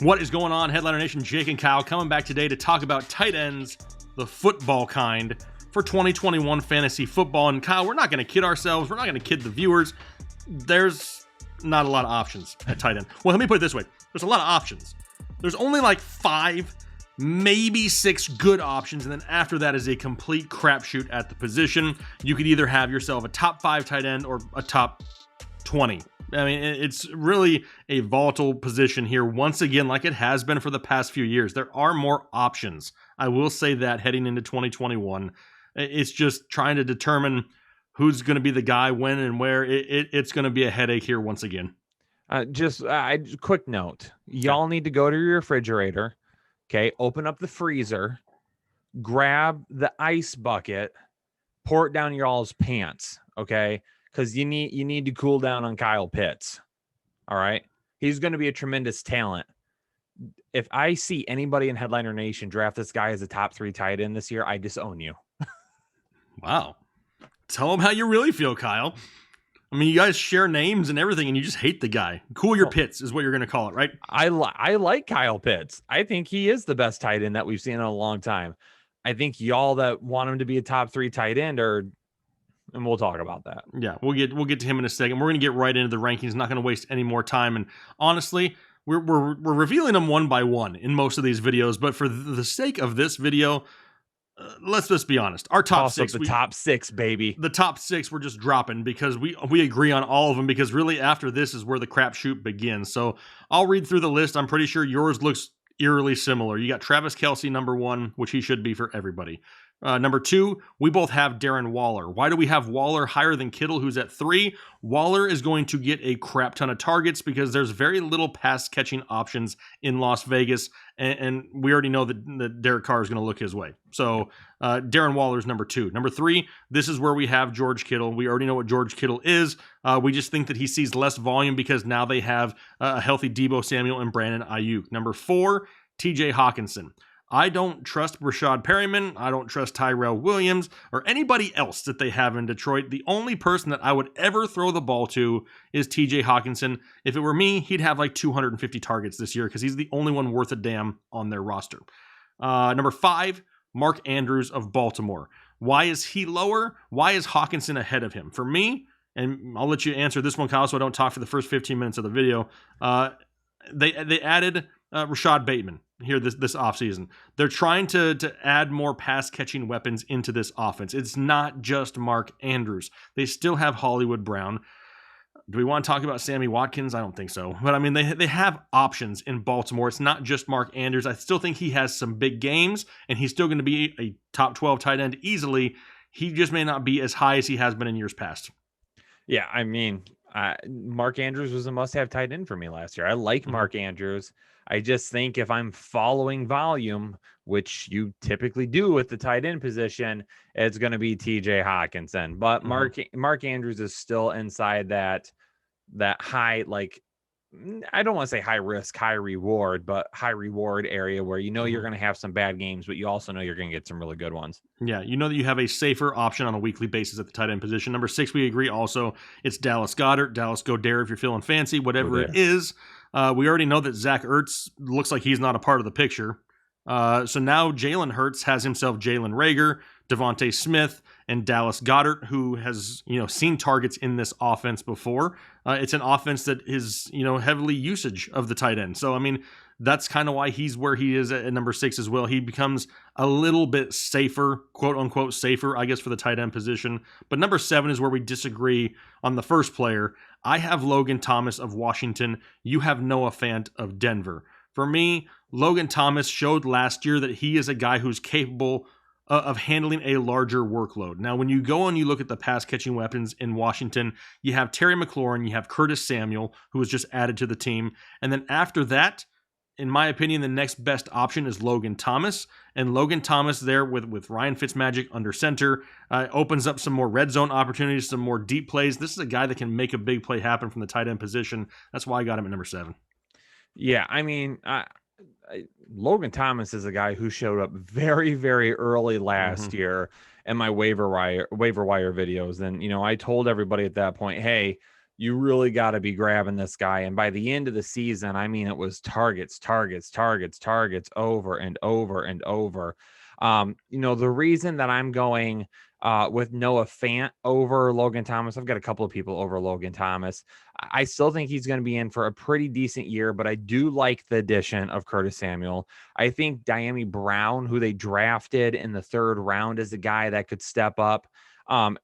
What is going on, Headliner Nation? Jake and Kyle coming back today to talk about tight ends, the football kind, for 2021 fantasy football. And Kyle, we're not going to kid ourselves. We're not going to kid the viewers. There's not a lot of options at tight end. Well, let me put it this way. There's a lot of options. There's only like 5, maybe 6 good options. And then after that is a complete crapshoot at the position. You could either have yourself a top 5 tight end or a top 20. I mean, it's really a volatile position here once again, like it has been for the past few years. There are more options. I will say that heading into 2021, it's just trying to determine who's going to be the guy, when and where. It's going to be a headache here once again. Quick note. Y'all need to go to your refrigerator, okay? Open up the freezer, grab the ice bucket, pour it down y'all's pants, okay? Because you need to cool down on Kyle Pitts. All right. He's going to be a tremendous talent. If I see anybody in Headliner Nation draft this guy as a top 3 tight end this year, I disown you. Wow. Tell them how you really feel, Kyle. I mean, you guys share names and everything, and you just hate the guy. Cool your pits is what you're going to call it, right? I like Kyle Pitts. I think he is the best tight end that we've seen in a long time. I think y'all that want him to be a top 3 tight end are... And we'll talk about that. Yeah, we'll get to him in a second. We're going to get right into the rankings. Not going to waste any more time. And honestly, we're revealing them one by one in most of these videos. But for the sake of this video, let's just be honest. Our top 6, top 6, baby. The top 6 we're just dropping because we agree on all of them. Because really, after this is where the crapshoot begins. So I'll read through the list. I'm pretty sure yours looks eerily similar. You got Travis Kelce number 1, which he should be for everybody. Number 2, we both have Darren Waller. Why do we have Waller higher than Kittle, who's at 3? Waller is going to get a crap ton of targets because there's very little pass catching options in Las Vegas, and we already know that Derek Carr is going to look his way. So Darren Waller is number 2. Number 3, this is where we have George Kittle. We already know what George Kittle is. We just think that he sees less volume because now they have a healthy Deebo Samuel and Brandon Ayuk. Number 4, TJ Hawkinson. I don't trust Rashad Perryman. I don't trust Tyrell Williams or anybody else that they have in Detroit. The only person that I would ever throw the ball to is TJ Hawkinson. If it were me, he'd have like 250 targets this year because he's the only one worth a damn on their roster. Number 5, Mark Andrews of Baltimore. Why is he lower? Why is Hawkinson ahead of him? For me, and I'll let you answer this one, Kyle, so I don't talk for the first 15 minutes of the video. They added Rashad Bateman here this offseason. They're trying to add more pass-catching weapons into this offense. It's not just Mark Andrews. They still have Hollywood Brown. Do we want to talk about Sammy Watkins? I don't think so. But, I mean, they have options in Baltimore. It's not just Mark Andrews. I still think he has some big games, and he's still going to be a top 12 tight end easily. He just may not be as high as he has been in years past. Yeah, I mean, Mark Andrews was a must-have tight end for me last year. I like Mark Andrews. I just think if I'm following volume, which you typically do with the tight end position, it's going to be TJ Hawkinson. But Mark Andrews is still inside that high, like, I don't want to say high risk, high reward, but high reward area where you know you're going to have some bad games, but you also know you're going to get some really good ones. Yeah, you know that you have a safer option on a weekly basis at the tight end position. Number 6, we agree also. It's Dallas Goedert, Dallas Goedert if you're feeling fancy, whatever it is. We already know that Zach Ertz looks like he's not a part of the picture. So now Jalen Hurts has himself Jalen Reagor, Devontae Smith, and Dallas Goedert, who has seen targets in this offense before. It's an offense that is heavily usage of the tight end. So I mean that's kind of why he's where he is at number 6 as well. He becomes a little bit safer, quote unquote safer, I guess, for the tight end position. But number 7 is where we disagree on the first player. I have Logan Thomas of Washington. You have Noah Fant of Denver. For me, Logan Thomas showed last year that he is a guy who's capable of handling a larger workload. Now, when you go and you look at the pass-catching weapons in Washington, you have Terry McLaurin, you have Curtis Samuel, who was just added to the team. And then after that, in my opinion, the next best option is Logan Thomas. And Logan Thomas there with Ryan Fitzmagic under center opens up some more red zone opportunities, some more deep plays. This is a guy that can make a big play happen from the tight end position. That's why I got him at number 7. Yeah, I mean, Logan Thomas is a guy who showed up very, very early last year in my waiver wire videos. And, I told everybody at that point, hey, you really got to be grabbing this guy. And by the end of the season, I mean, it was targets, targets, targets, targets over and over and over. The reason that I'm going with Noah Fant over Logan Thomas, I've got a couple of people over Logan Thomas. I still think he's going to be in for a pretty decent year, but I do like the addition of Curtis Samuel. I think Diami Brown, who they drafted in the 3rd round, is a guy that could step up.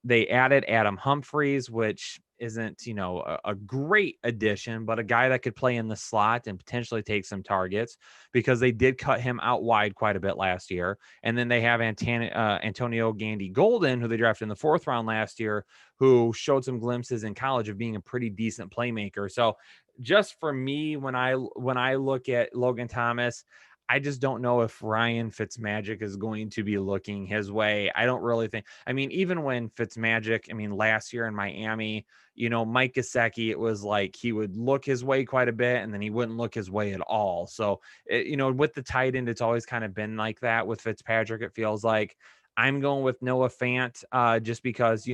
They added Adam Humphries, which isn't, a great addition, but a guy that could play in the slot and potentially take some targets because they did cut him out wide quite a bit last year. And then they have Antonio Gandy Golden, who they drafted in the 4th round last year, who showed some glimpses in college of being a pretty decent playmaker. So just for me, when I look at Logan Thomas, I just don't know if Ryan Fitzmagic is going to be looking his way. I don't really think. I mean, even when Fitzmagic, last year in Miami, Mike Gesicki, it was like he would look his way quite a bit and then he wouldn't look his way at all. So, with the tight end, it's always kind of been like that with Fitzpatrick. It feels like I'm going with Noah Fant just because,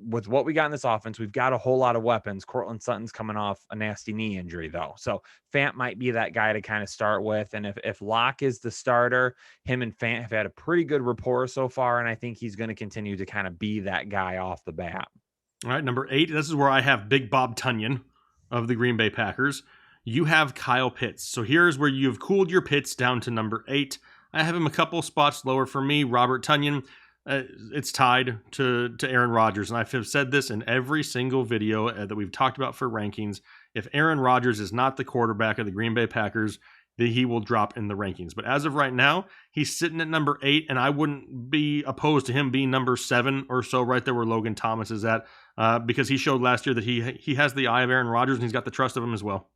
with what we got in this offense, we've got a whole lot of weapons. Cortland Sutton's coming off a nasty knee injury, though. So Fant might be that guy to kind of start with. And if Locke is the starter, him and Fant have had a pretty good rapport so far. And I think he's going to continue to kind of be that guy off the bat. All right, number 8. This is where I have Big Bob Tunyon of the Green Bay Packers. You have Kyle Pitts. So here's where you've cooled your Pitts down to number 8. I have him a couple spots lower for me. Robert Tunyon. It's tied to Aaron Rodgers, and I've said this in every single video that we've talked about for rankings. If Aaron Rodgers is not the quarterback of the Green Bay Packers, then he will drop in the rankings. But as of right now, he's sitting at number 8, and I wouldn't be opposed to him being number 7 or so, right there where Logan Thomas is at, because he showed last year that he has the eye of Aaron Rodgers, and he's got the trust of him as well.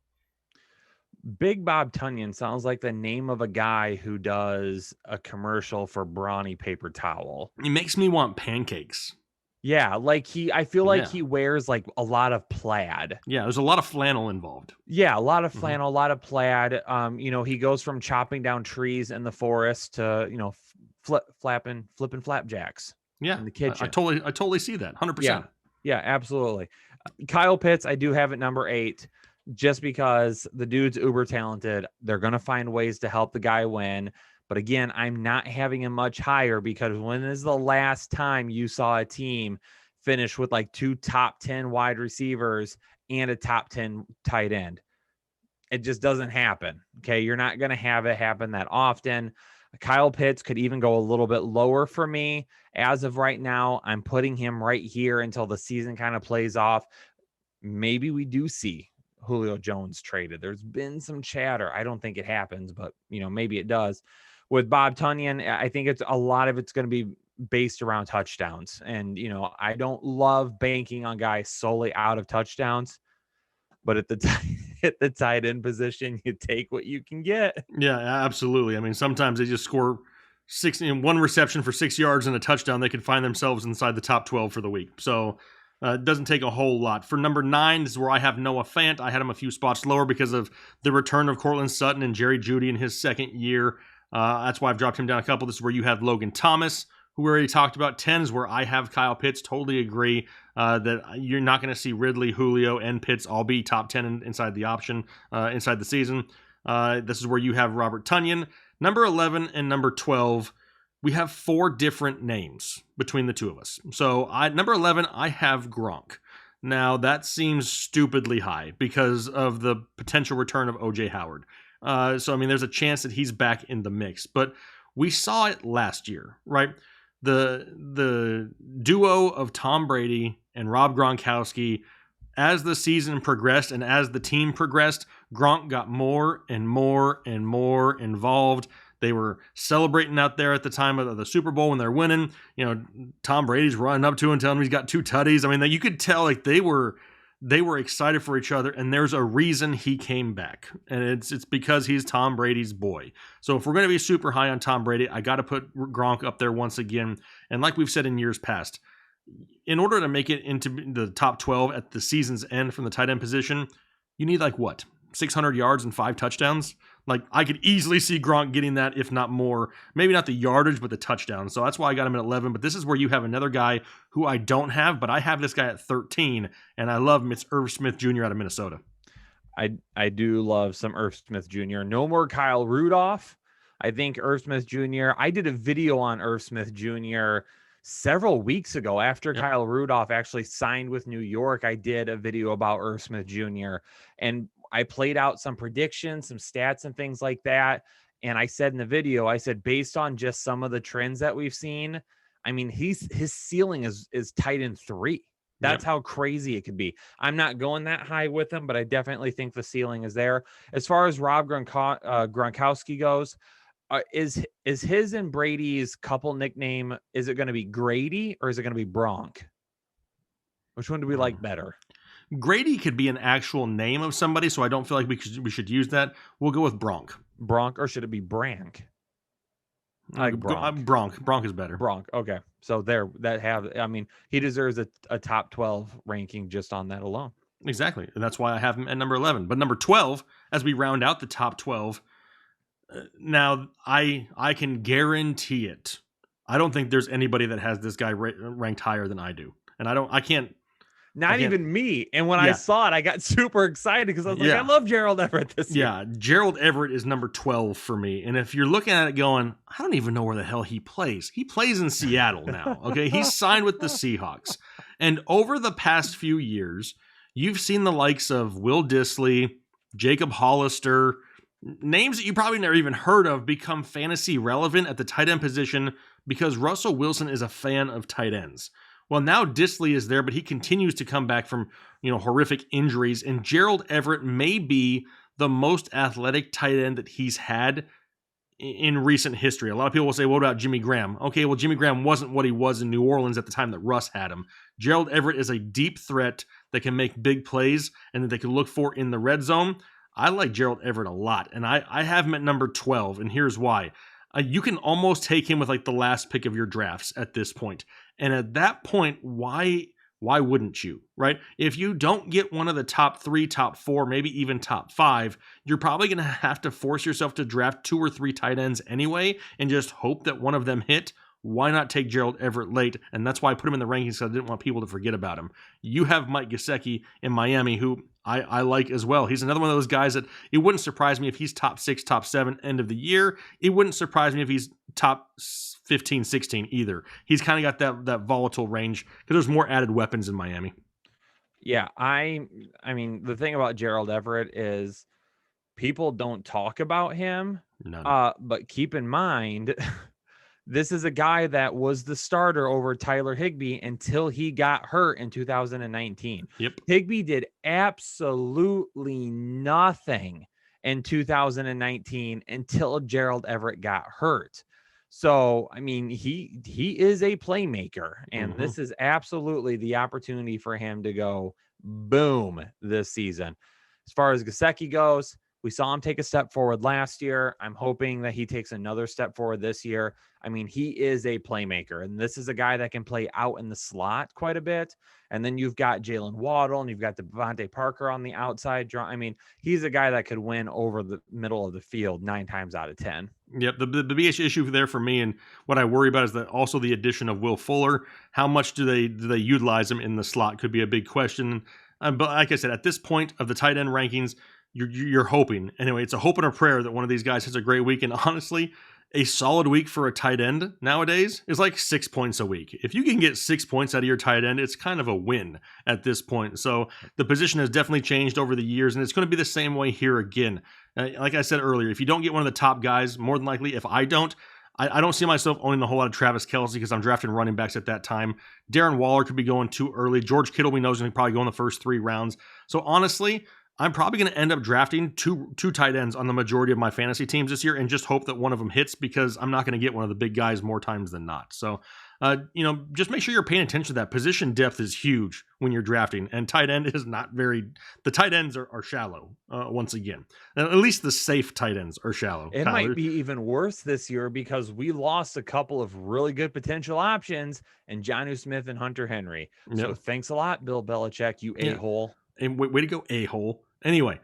Big Bob Tunyon sounds like the name of a guy who does a commercial for Brawny paper towel. He makes me want pancakes. Yeah, I feel like he wears like a lot of plaid. Yeah, there's a lot of flannel involved. Yeah, a lot of flannel, a lot of plaid. He goes from chopping down trees in the forest to, flipping flapjacks. Yeah, in the kitchen. I totally see that, 100%. Yeah, absolutely. Kyle Pitts, I do have at number 8. Just because the dude's uber talented, they're going to find ways to help the guy win. But again, I'm not having him much higher because when is the last time you saw a team finish with like 2 top 10 wide receivers and a top 10 tight end? It just doesn't happen. Okay. You're not going to have it happen that often. Kyle Pitts could even go a little bit lower for me. As of right now, I'm putting him right here until the season kind of plays off. Maybe we do see Julio Jones traded. There's been some chatter. I don't think it happens, but maybe it does. With Bob Tunyon, I think a lot of it's going to be based around touchdowns. And, I don't love banking on guys solely out of touchdowns, but at the tight end position, you take what you can get. Yeah, absolutely. Sometimes they just score 1 reception for 6 yards and a touchdown. They could find themselves inside the top 12 for the week. So it doesn't take a whole lot. For number 9, this is where I have Noah Fant. I had him a few spots lower because of the return of Cortland Sutton and Jerry Jeudy in his 2nd year. That's why I've dropped him down a couple. This is where you have Logan Thomas, who we already talked about. 10 is where I have Kyle Pitts. Totally agree that you're not going to see Ridley, Julio, and Pitts all be top 10 inside the option, inside the season. This is where you have Robert Tunyon. Number 11 and number 12, we have 4 different names between the two of us. So number 11, I have Gronk. Now, that seems stupidly high because of the potential return of O.J. Howard. There's a chance that he's back in the mix. But we saw it last year, right? The duo of Tom Brady and Rob Gronkowski, as the season progressed and as the team progressed, Gronk got more and more and more involved. They were celebrating out there at the time of the Super Bowl when they're winning. Tom Brady's running up to him, telling him he's got 2 tutties. You could tell like they were excited for each other, and there's a reason he came back, and it's because he's Tom Brady's boy. So if we're going to be super high on Tom Brady, I got to put Gronk up there once again. And like we've said in years past, in order to make it into the top 12 at the season's end from the tight end position, you need 600 yards and 5 touchdowns. Like, I could easily see Gronk getting that, if not more. Maybe not the yardage, but the touchdown. So that's why I got him at 11. But this is where you have another guy who I don't have, but I have this guy at 13, and I love him. It's Irv Smith Jr. out of Minnesota. I do love some Irv Smith Jr. No more Kyle Rudolph. I think Irv Smith Jr. I did a video on Irv Smith Jr. several weeks ago after Kyle Rudolph actually signed with New York. I did a video about Irv Smith Jr. and I played out some predictions, some stats and things like that. And I said in the video, I said, based on just some of the trends that we've seen, I mean, his ceiling is tight end 3. That's how crazy it could be. I'm not going that high with him, but I definitely think the ceiling is there. As far as Rob Gronkowski goes, is his and Brady's couple nickname, is it going to be Grady or is it going to be Bronk? Which one do we like better? Grady could be an actual name of somebody, so I don't feel like we should use that. We'll go with Bronk. Bronk, or should it be Brank? I like Bronk. Bronk is better. Bronk. Okay. So I mean, he deserves a top 12 ranking just on that alone. Exactly. And that's why I have him at number 11. But number 12, as we round out the top 12, now I can guarantee it. I don't think there's anybody that has this guy ranked higher than I do. And I can't. Not even me. And when I saw it, I got super excited because I was like, I love Gerald Everett this year. Yeah, Gerald Everett is number 12 for me. And if you're looking at it going, I don't even know where the hell he plays. He plays in Seattle now, okay? He's signed with the Seahawks. And over the past few years, you've seen the likes of Will Dissly, Jacob Hollister, names that you probably never even heard of become fantasy relevant at the tight end position because Russell Wilson is a fan of tight ends. Well, now Dissly is there, but he continues to come back from, horrific injuries. And Gerald Everett may be the most athletic tight end that he's had in recent history. A lot of people will say, what about Jimmy Graham? Okay, well, Jimmy Graham wasn't what he was in New Orleans at the time that Russ had him. Gerald Everett is a deep threat that can make big plays and that they can look for in the red zone. I like Gerald Everett a lot, and I have him at number 12, and here's why. You can almost take him with like the last pick of your drafts at this point. And at that point, why wouldn't you, right? If you don't get one of the top 3, top 4, maybe even top 5, you're probably going to have to force yourself to draft 2 or 3 tight ends anyway and just hope that one of them hit. Why not take Gerald Everett late? And that's why I put him in the rankings because I didn't want people to forget about him. You have Mike Gesicki in Miami, who I like as well. He's another one of those guys that it wouldn't surprise me if he's top 6, top 7 end of the year. It wouldn't surprise me if he's top 15, 16 either. He's kind of got that volatile range because there's more added weapons in Miami. Yeah, I mean, the thing about Gerald Everett is people don't talk about him. None. But keep in mind, this is a guy that was the starter over Tyler Higbee until he got hurt in 2019. Yep. Higbee did absolutely nothing in 2019 until Gerald Everett got hurt. So, I mean, he is a playmaker, and this is absolutely the opportunity for him to go boom this season. As far as Gesicki goes, we saw him take a step forward last year. I'm hoping that he takes another step forward this year. I mean, he is a playmaker, and this is a guy that can play out in the slot quite a bit. And then you've got Jalen Waddle, and you've got Devontae Parker on the outside. I mean, he's a guy that could win over the middle of the field 9 times out of 10. Yep, the biggest issue there for me, and what I worry about, is that also the addition of Will Fuller. How much do they utilize him in the slot could be a big question. But like I said, at this point of the tight end rankings, you're hoping. Anyway, it's a hope and a prayer that one of these guys has a great week. And honestly, a solid week for a tight end nowadays is like 6 points a week. If you can get 6 points out of your tight end, it's kind of a win at this point. So the position has definitely changed over the years, and it's going to be the same way here again. Like I said earlier, if you don't get one of the top guys, more than likely, if I don't see myself owning a whole lot of Travis Kelce because I'm drafting running backs at that time. Darren Waller could be going too early. George Kittle, we know, is going to probably go in the first 3 rounds. So honestly, I'm probably going to end up drafting two tight ends on the majority of my fantasy teams this year and just hope that one of them hits because I'm not going to get one of the big guys more times than not. So, just make sure you're paying attention to that. Position depth is huge when you're drafting, and tight end is not very – the tight ends are shallow, once again. At least the safe tight ends are shallow. It might be even worse this year because we lost a couple of really good potential options in Jonnu Smith and Hunter Henry. So thanks a lot, Bill Belichick, you a-hole. And way to go, a-hole. Anyway,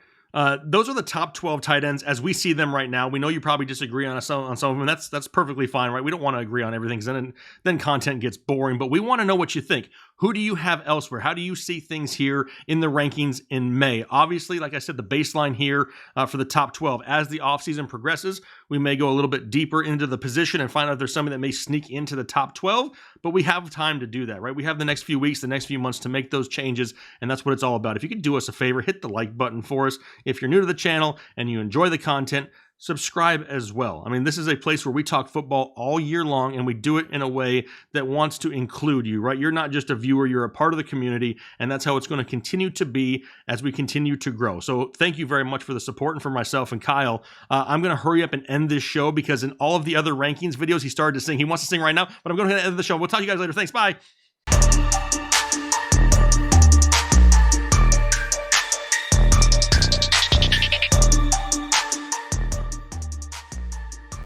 Those are the top 12 tight ends as we see them right now. We know you probably disagree on some of them, and that's perfectly fine, right? We don't want to agree on everything, because then content gets boring, but we want to know what you think. Who do you have elsewhere? How do you see things here in the rankings in May? Obviously, like I said, the baseline here for the top 12. As the offseason progresses, we may go a little bit deeper into the position and find out if there's somebody that may sneak into the top 12, but we have time to do that, right? We have the next few weeks, the next few months to make those changes, and that's what it's all about. If you could do us a favor, hit the like button for us. If you're new to the channel and you enjoy the content, subscribe as well. I mean, this is a place where we talk football all year long, and we do it in a way that wants to include you, right? You're not just a viewer, you're a part of the community, and that's how it's going to continue to be as we continue to grow. So thank you very much for the support, and for myself and Kyle. I'm going to hurry up and end this show, because in all of the other rankings videos, he started to sing. He wants to sing right now, but I'm going to end the show. We'll talk to you guys later. Thanks. Bye.